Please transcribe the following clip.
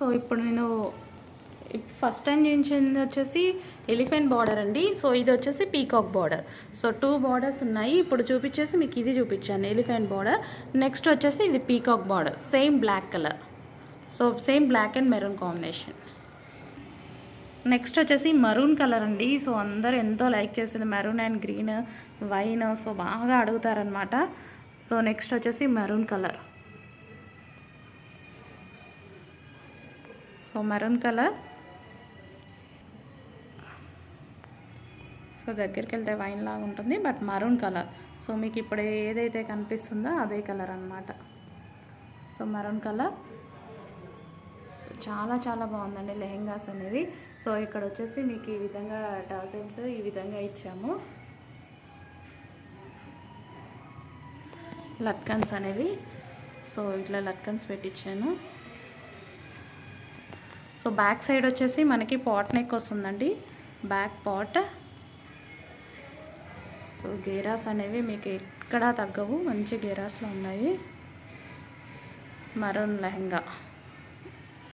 So ఇప్పుడు నేను first time చూపించింది వచ్చేసి ఎలిఫెంట్ బార్డర్ అండి. సో ఇది వచ్చేసి పీకాక్ బార్డర్. సో 2 బార్డర్స్ ఉన్నాయి. ఇప్పుడు చూపించేసి మీకు ఇది చూపించాను ఎలిఫెంట్ బార్డర్. నెక్స్ట్ వచ్చేసి ఇది peacock border, same black colour. So same black and maroon combination. Next వచ్చేసి మరూన్ కలర్ అండి. సో అందరూ ఎంతో లైక్ చేసింది maroon and green wine. So బాగా అడుగుతారనమాట. సో నెక్స్ట్ వచ్చేసి maroon colour. So maroon colour. So దగ్గరికి వెళ్తే వైన్ లాగా ఉంటుంది, బట్ మరూన్ కలర్. సో మీకు ఇప్పుడు ఏదైతే కనిపిస్తుందో అదే కలర్ అనమాట. సో మరూన్ కలర్ చాలా చాలా బాగుందండి లెహెంగాస్ అనేవి. సో ఇక్కడ వచ్చేసి మీకు ఈ విధంగా టాసెల్స్ ఈ విధంగా ఇచ్చాము. లట్కన్స్ అనేవి. సో ఇట్లా లట్కన్స్ పెట్టించాను. సో బ్యాక్ సైడ్ వచ్చేసి మనకి పాట్ నెక్ వస్తుందండి, బ్యాక్ పాట్. సో గేరాస్ అనేవి మీకు ఎక్కడా తగ్గవు, మంచి గేరాస్లో ఉన్నాయి. మరూన్ లెహెంగా.